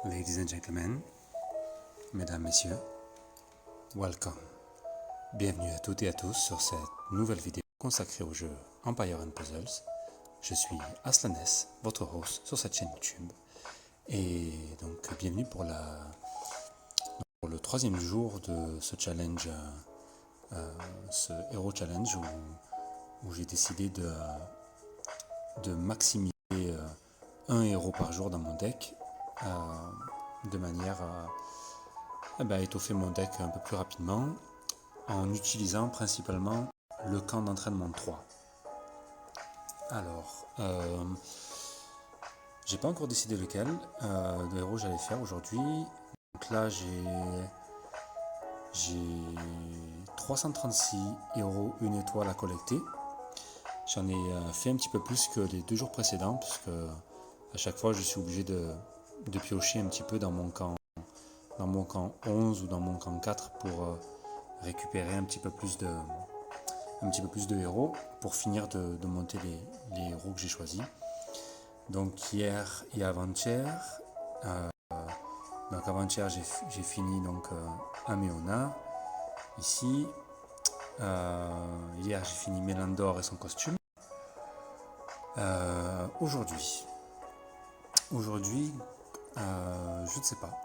Ladies and gentlemen, mesdames, messieurs, welcome. Bienvenue à toutes et à tous sur cette nouvelle vidéo consacrée au jeu Empire & Puzzles. Je suis Aslanes, votre host sur cette chaîne YouTube. Et donc bienvenue pour le troisième jour de ce challenge, ce Hero Challenge où j'ai décidé de maximiser un héros par jour dans mon deck de manière à étoffer mon deck un peu plus rapidement en utilisant principalement le camp d'entraînement 3. Alors, j'ai pas encore décidé lequel de héros j'allais faire aujourd'hui. Donc là, j'ai 336 héros, une étoile à collecter. J'en ai fait un petit peu plus que les 2 jours précédents, puisque à chaque fois je suis obligé de piocher un petit peu dans mon camp 11 ou dans mon camp 4 pour récupérer un petit peu plus de héros pour finir de monter les héros que j'ai choisis. Donc hier et avant-hier, j'ai fini donc un Méona ici. Hier j'ai fini Mélandor et son costume. Aujourd'hui, je ne sais pas.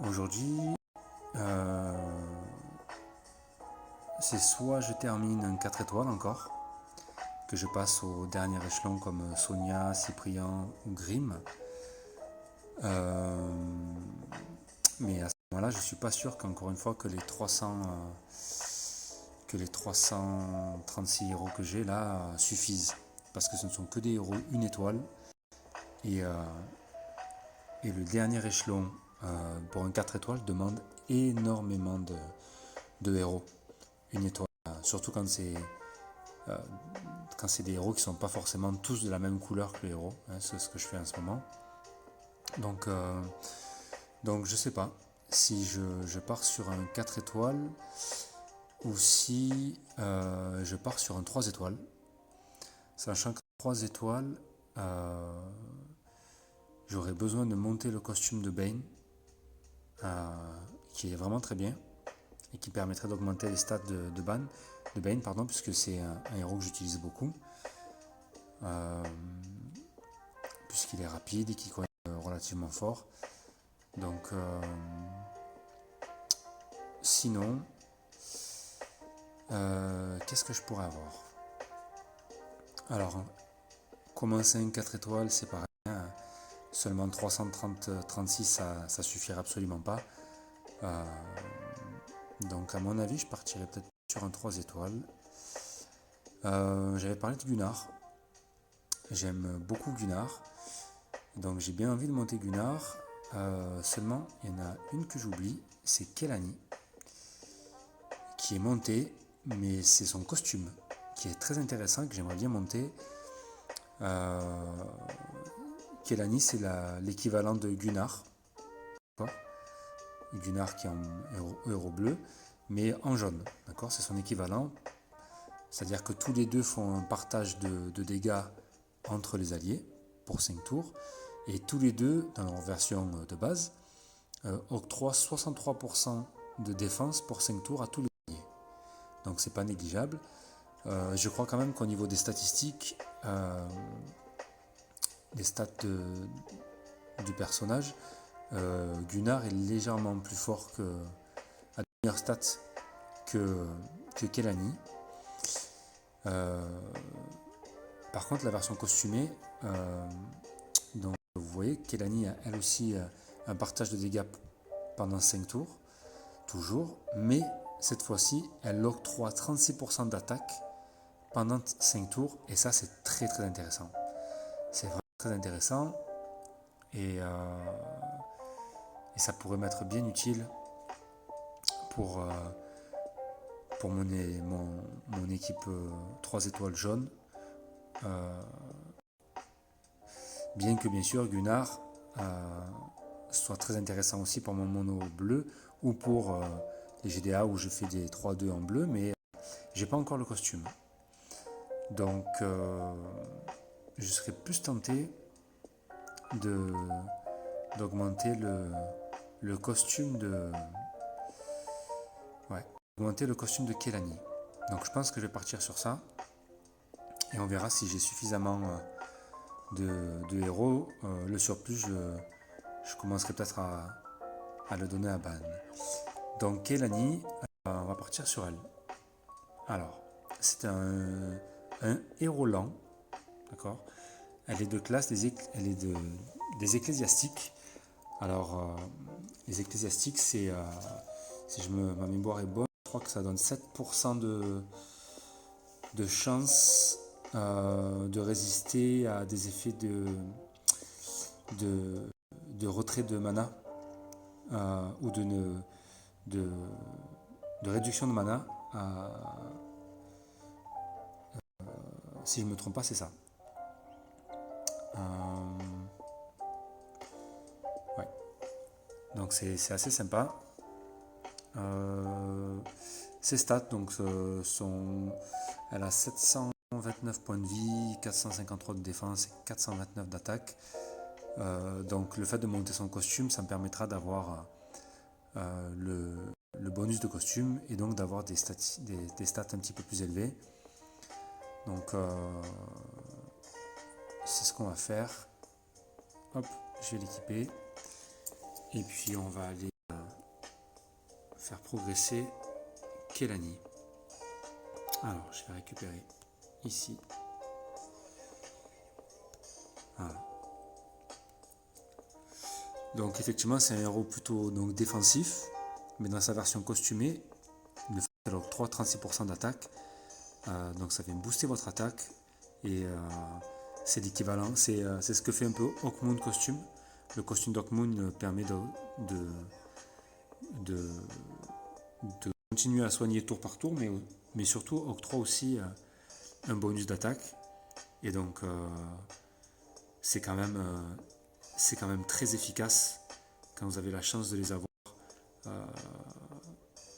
Aujourd'hui, c'est soit je termine un 4 étoiles encore, que je passe au dernier échelon comme Sonia, Cyprien ou Grimm. Mais à ce moment-là, je ne suis pas sûr qu'encore une fois que les 336 héros que j'ai là suffisent. Parce que ce ne sont que des héros une étoile. Et le dernier échelon pour un 4 étoiles demande énormément de héros. Une étoile. Surtout quand c'est des héros qui ne sont pas forcément tous de la même couleur que les héros. C'est ce que je fais en ce moment. Donc je sais pas si je pars sur un 4 étoiles ou si je pars sur un 3 étoiles. Sachant que 3 étoiles, j'aurais besoin de monter le costume de Bane, qui est vraiment très bien et qui permettrait d'augmenter les stats de Bane, puisque c'est un héros que j'utilise beaucoup, puisqu'il est rapide et qu'il est relativement fort. Donc sinon, qu'est-ce que je pourrais avoir? Alors, commencer un 4 étoiles, c'est pareil. Seulement 336, ça suffirait absolument pas. Donc à mon avis, je partirais peut-être sur un 3 étoiles. J'avais parlé de Gunnar. J'aime beaucoup Gunnar. Donc j'ai bien envie de monter Gunnar. Seulement, il y en a une que j'oublie, c'est Kelani, qui est montée, mais c'est son costume qui est très intéressant, que j'aimerais bien monter. Kelani, c'est l'équivalent de Gunnar. Gunnar qui est en héros bleu, mais en jaune. D'accord, c'est son équivalent. C'est-à-dire que tous les deux font un partage de dégâts entre les alliés pour 5 tours. Et tous les deux, dans leur version de base, octroient 63% de défense pour 5 tours à tous les alliés. Donc c'est pas négligeable. Je crois quand même qu'au niveau des statistiques, les stats du personnage, Gunnar est légèrement plus fort à de meilleures stats que Kelani. Par contre, la version costumée, donc vous voyez, Kelani a elle aussi un partage de dégâts pendant 5 tours, toujours, mais cette fois-ci, elle octroie 36% d'attaque pendant 5 tours, et ça c'est très très intéressant. C'est vraiment très intéressant, et ça pourrait m'être bien utile pour mon équipe 3 étoiles jaune. Bien que bien sûr Gunnar soit très intéressant aussi pour mon mono bleu ou pour les GDA où je fais des 3-2 en bleu, mais j'ai pas encore le costume. Donc je serais plus tenté de d'augmenter le costume de... Ouais, augmenter le costume de Kélani. Donc je pense que je vais partir sur ça. Et on verra si j'ai suffisamment de héros. Le surplus, je commencerai peut-être à le donner à Ban. Donc Kélani, on va partir sur elle. Alors, c'est un héros lent, d'accord. Elle est de classe des ecclésiastiques. Alors, les ecclésiastiques, c'est, si ma mémoire est bonne, je crois que ça donne 7% de chance de résister à des effets de retrait de mana ou de réduction de mana. Si je ne me trompe pas, c'est ça. Ouais. Donc c'est assez sympa. Ses stats donc sont... Elle a 729 points de vie, 453 de défense et 429 d'attaque. Donc le fait de monter son costume, ça me permettra d'avoir le bonus de costume et donc d'avoir des stats un petit peu plus élevés. Donc c'est ce qu'on va faire. Hop, je vais l'équiper. Et puis on va aller faire progresser Kélani. Alors je vais récupérer ici. Voilà. Donc effectivement c'est un héros plutôt donc, défensif, mais dans sa version costumée, il fait octroie 36% d'attaque. Donc ça vient booster votre attaque et c'est l'équivalent, c'est ce que fait un peu Hawkmoon costume. Le costume d'Hawkmoon permet de continuer à soigner tour par tour, mais surtout octroie aussi un bonus d'attaque. Et donc c'est quand même très efficace quand vous avez la chance de les avoir.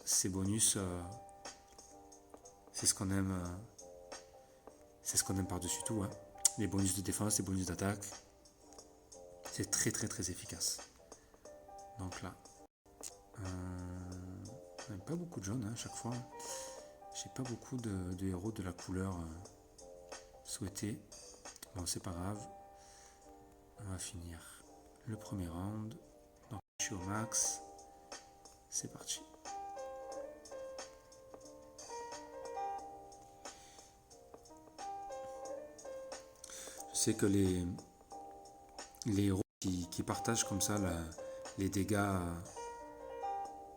Ces bonus, c'est ce qu'on aime. C'est ce qu'on aime par-dessus tout. Hein. Les bonus de défense, les bonus d'attaque. C'est très très très efficace. Donc là. On n'a pas beaucoup de jaune hein, à chaque fois. J'ai pas beaucoup de héros de la couleur souhaitée. Bon, c'est pas grave. On va finir le premier round. Donc, je suis au max. C'est parti. Je sais que les héros qui partagent comme ça les dégâts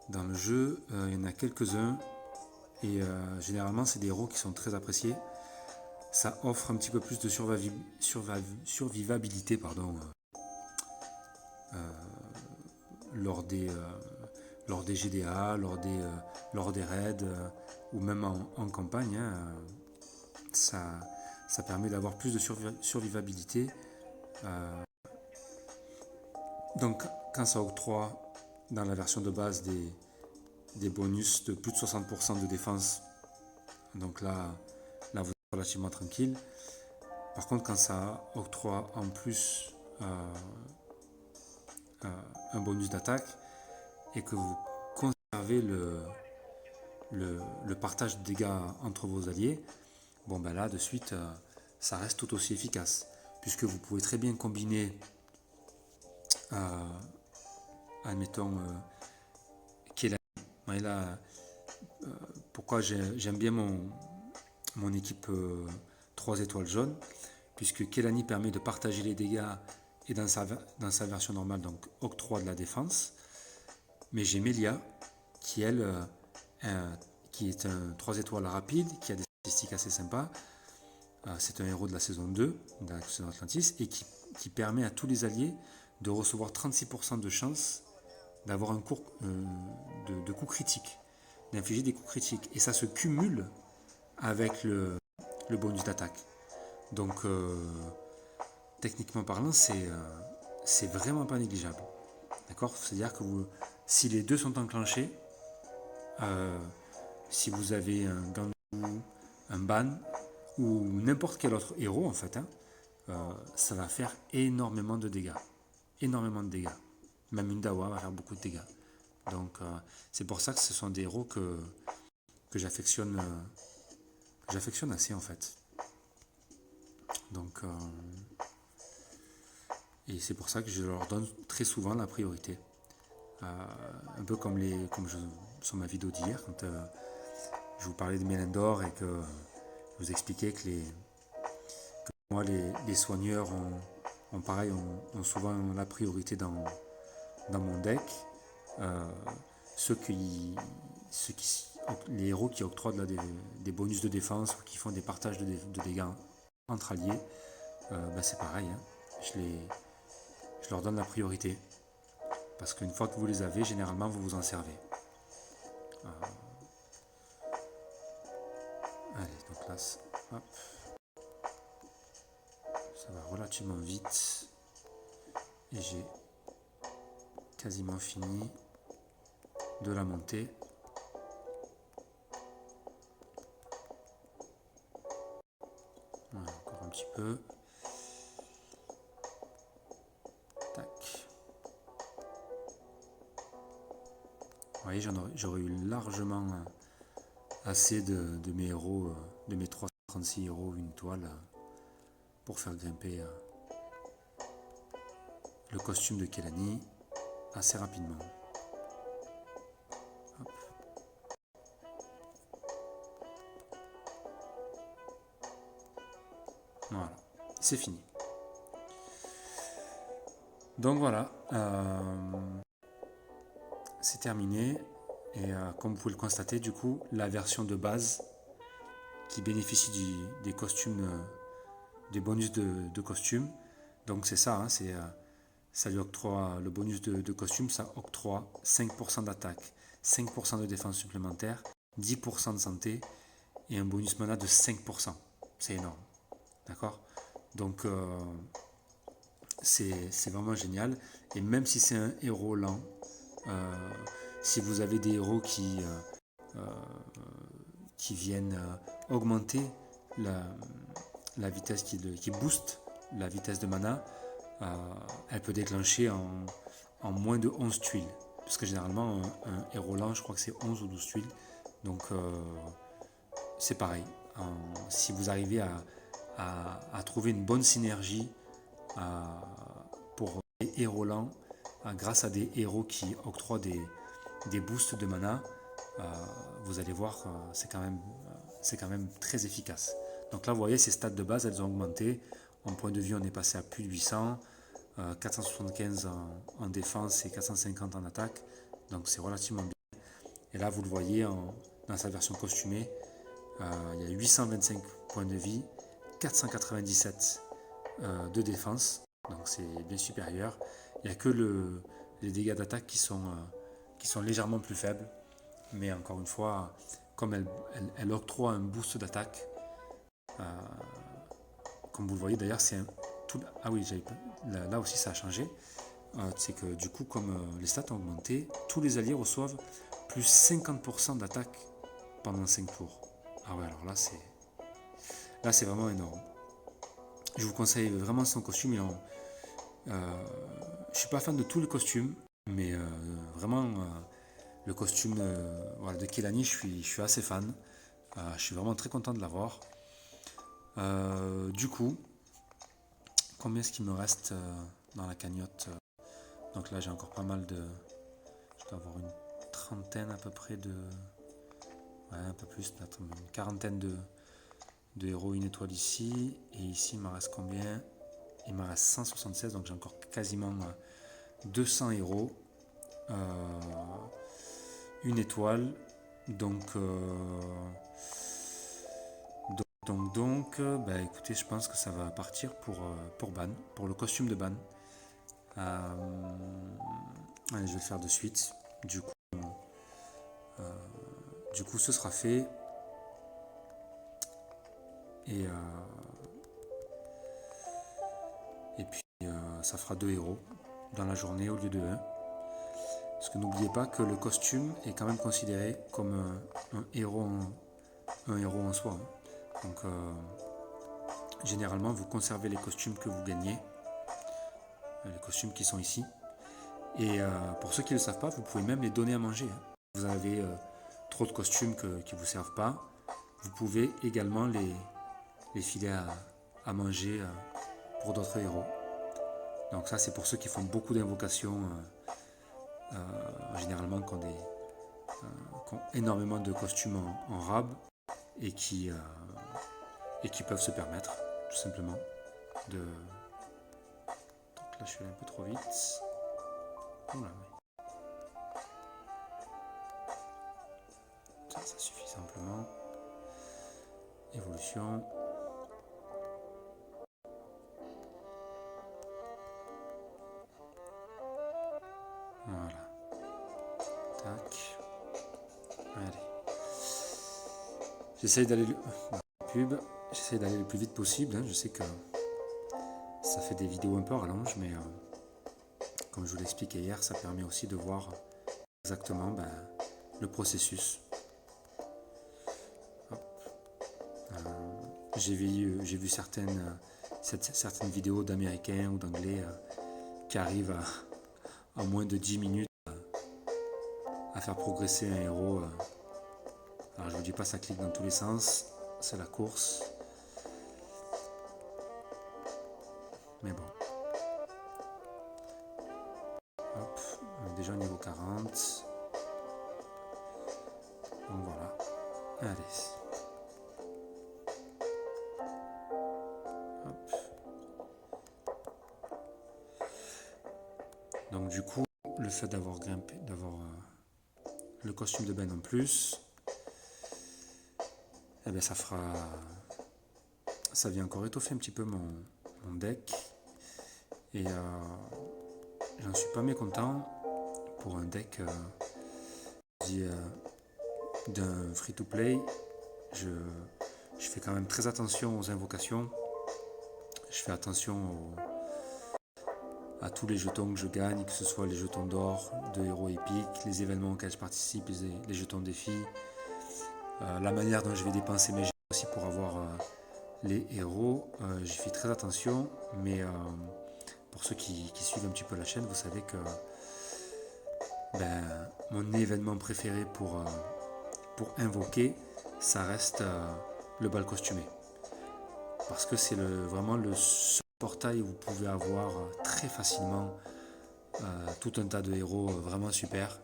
dans le jeu, il y en a quelques-uns. Et généralement, c'est des héros qui sont très appréciés. Ça offre un petit peu plus de survivabilité lors des GDA, lors des raids ou même en campagne. Hein, ça permet d'avoir plus de survivabilité. Donc quand ça octroie dans la version de base des bonus de plus de 60% de défense, donc là vous êtes relativement tranquille. Par contre quand ça octroie en plus un bonus d'attaque et que vous conservez le partage de dégâts entre vos alliés, bon ben là de suite ça reste tout aussi efficace puisque vous pouvez très bien combiner admettons Kélani. Et là pourquoi j'aime bien mon équipe 3 étoiles jaunes, puisque Kélani permet de partager les dégâts et dans sa version normale donc octroie de la défense, mais j'ai Melia qui elle qui est un 3 étoiles rapide, qui a des statistiques assez sympas. C'est un héros de la saison 2 de la saison Atlantis et qui permet à tous les alliés de recevoir 36% de chance d'avoir un coup de coups critiques, d'infliger des coups critiques. Et ça se cumule avec le bonus d'attaque. Donc, techniquement parlant, c'est vraiment pas négligeable. D'accord ? C'est-à-dire que si les deux sont enclenchés, si vous avez un Gandu, un Ban ou n'importe quel autre héros en fait, hein, ça va faire énormément de dégâts. Énormément de dégâts. Même une Dawa va faire beaucoup de dégâts. Donc c'est pour ça que ce sont des héros que j'affectionne assez en fait. Donc et c'est pour ça que je leur donne très souvent la priorité. Un peu comme sur ma vidéo d'hier, quand je vous parlais de Mélendor et que je vous expliquais que moi les soigneurs ont souvent la priorité dans mon deck. Les héros qui octroient des bonus de défense ou qui font des partages de dégâts entre alliés, c'est pareil, hein. Je leur donne la priorité. Parce qu'une fois que vous les avez, généralement, vous vous en servez. Allez, donc là, hop. Ça va relativement vite. Et j'ai quasiment fini de la monter. Voilà, encore un petit peu. Tac. Vous voyez, j'aurais eu largement assez de mes héros, de mes 336 héros, une toile, pour faire grimper le costume de Kelani assez rapidement. Hop. Voilà, c'est fini. Donc voilà, c'est terminé. Et comme vous pouvez le constater, du coup, la version de base qui bénéficie des costumes, des bonus de costumes. Donc c'est ça, hein, ça lui octroie le bonus de costume, ça octroie 5% d'attaque, 5% de défense supplémentaire, 10% de santé et un bonus mana de 5%. C'est énorme. D'accord? Donc c'est vraiment génial. Et même si c'est un héros lent, si vous avez des héros qui viennent augmenter la vitesse, qui booste la vitesse de mana, elle peut déclencher en moins de 11 tuiles. Parce que généralement, un héros lent, je crois que c'est 11 ou 12 tuiles. Donc, c'est pareil. Si vous arrivez à trouver une bonne synergie pour les héros lents, grâce à des héros qui octroient des boosts de mana, vous allez voir, c'est quand même très efficace. Donc là, vous voyez, ces stats de base, elles ont augmenté. En point de vue, on est passé à plus de 800, 475 en défense et 450 en attaque. Donc c'est relativement bien. Et là, vous le voyez dans sa version costumée, il y a 825 points de vie, 497 de défense. Donc c'est bien supérieur. Il n'y a que les dégâts d'attaque qui sont légèrement plus faibles. Mais encore une fois, comme elle octroie un boost d'attaque, comme vous le voyez d'ailleurs, ah oui, là aussi ça a changé. C'est que du coup, comme les stats ont augmenté, tous les alliés reçoivent plus 50% d'attaque pendant 5 tours. Ah ouais, alors là c'est vraiment énorme. Je vous conseille vraiment son costume. Je suis pas fan de tous les costumes, mais vraiment le costume de Kelani, je suis assez fan. Je suis vraiment très content de l'avoir. Du coup, combien est-ce qu'il me reste dans la cagnotte? Donc là, j'ai encore pas mal de... Je dois avoir une trentaine à peu près de... Ouais, un peu plus, peut-être une quarantaine de héros, une étoile ici. Et ici, il me reste combien? Il me reste 176, donc j'ai encore quasiment 200 héros. Une étoile. Donc, écoutez, je pense que ça va partir pour Ban, pour le costume de Ban. Allez, je vais le faire de suite. Du coup, ce sera fait. Et puis, ça fera 2 héros dans la journée au lieu de 1. Parce que n'oubliez pas que le costume est quand même considéré comme un héros en soi. Hein. Donc, généralement, vous conservez les costumes que vous gagnez, les costumes qui sont ici. Et pour ceux qui ne le savent pas, vous pouvez même les donner à manger. Vous avez trop de costumes qui ne vous servent pas, vous pouvez également les filer à manger pour d'autres héros. Donc ça, c'est pour ceux qui font beaucoup d'invocations, généralement qui ont énormément de costumes en rab et qui peuvent se permettre, tout simplement, de... Donc là, je suis allé un peu trop vite. Oula, oui. Ça suffit simplement. Évolution. Voilà. Tac. Allez. J'essaye d'aller le plus vite possible. Je sais que ça fait des vidéos un peu rallonge, mais comme je vous l'expliquais hier, ça permet aussi de voir exactement le processus. J'ai vu certaines vidéos d'Américains ou d'Anglais qui arrivent en moins de 10 minutes à faire progresser un héros. Alors je vous dis pas, ça clique dans tous les sens, c'est la course. Mais bon. Hop, on est déjà au niveau 40. Donc voilà. Allez. Donc du coup, le fait d'avoir grimpé, d'avoir le costume de Ben en plus, eh bien ça vient encore étoffer un petit peu mon deck. Et j'en suis pas mécontent pour un deck d'un free-to-play. Je fais quand même très attention aux invocations. Je fais attention à tous les jetons que je gagne, que ce soit les jetons d'or, de héros épiques, les événements auxquels je participe, les jetons défis, la manière dont je vais dépenser mes jetons aussi pour avoir les héros. J'y fais très attention, mais pour ceux qui suivent un petit peu la chaîne, vous savez que mon événement préféré pour invoquer, ça reste le bal costumé. Parce que c'est vraiment le seul portail où vous pouvez avoir très facilement tout un tas de héros vraiment super.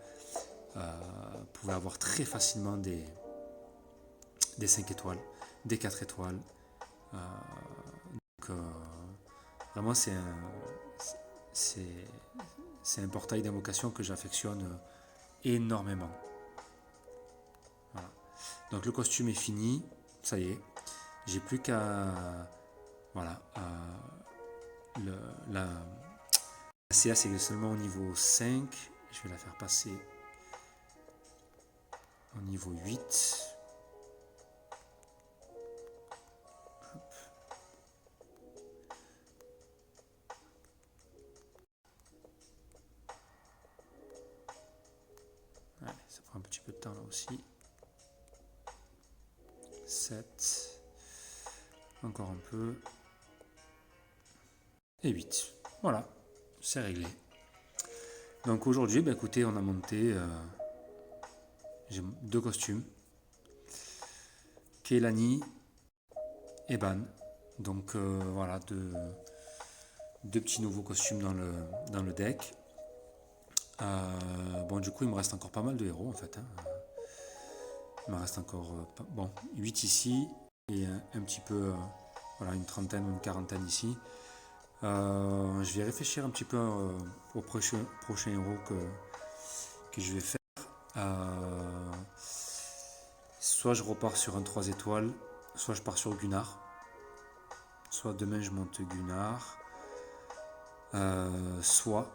Vous pouvez avoir très facilement des 5 étoiles, des 4 étoiles. Donc vraiment c'est un portail d'invocation que j'affectionne énormément. Voilà. Donc le costume est fini, ça y est. J'ai plus qu'à la CA c'est seulement au niveau 5. Je vais la faire passer au niveau 8. Allez, ça prend un petit peu de temps là aussi. 7. Encore un peu. Et 8. Voilà, c'est réglé. Donc aujourd'hui, écoutez, on a monté j'ai 2 costumes. Kehlani et Ban. Donc voilà, deux petits nouveaux costumes dans le deck. Bon, du coup, il me reste encore pas mal de héros en fait. Il me reste encore 8 ici et un petit peu, voilà, une trentaine ou une quarantaine ici. Je vais réfléchir un petit peu au prochain héros que je vais faire. Soit je repars sur un 3 étoiles, soit je pars sur Gunnar. Soit demain je monte Gunnar. Soit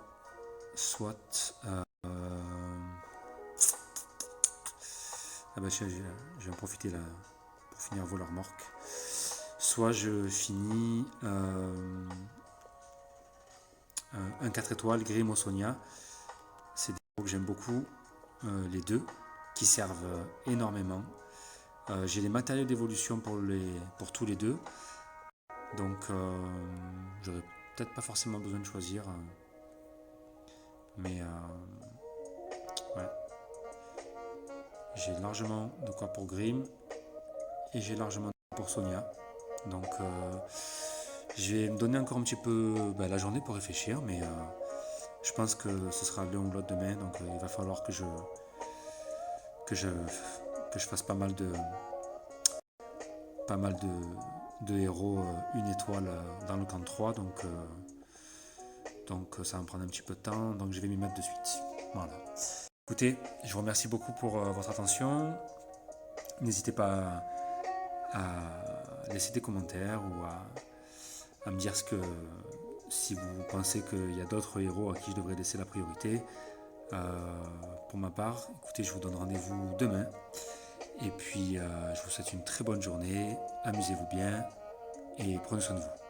je vais en profiter là pour finir Voleur Morque. Soit je finis un 4 étoiles, Grim ou Sonia. C'est des héros que j'aime beaucoup, les deux, qui servent énormément. J'ai les matériaux d'évolution pour tous les deux. Donc j'aurais peut-être pas forcément besoin de choisir. Mais ouais. J'ai largement de quoi pour Grimm et j'ai largement de quoi pour Sonia. Donc je vais me donner encore un petit peu la journée pour réfléchir, mais je pense que ce sera l'un ou l'autre demain. Donc il va falloir que je, que je fasse pas mal de héros une étoile dans le camp 3. Donc ça va me prendre un petit peu de temps. Donc je vais m'y mettre de suite. Voilà. Écoutez, je vous remercie beaucoup pour votre attention. N'hésitez pas à laisser des commentaires ou à me dire si vous pensez qu'il y a d'autres héros à qui je devrais laisser la priorité. Pour ma part, écoutez, je vous donne rendez-vous demain. Et puis, je vous souhaite une très bonne journée. Amusez-vous bien et prenez soin de vous.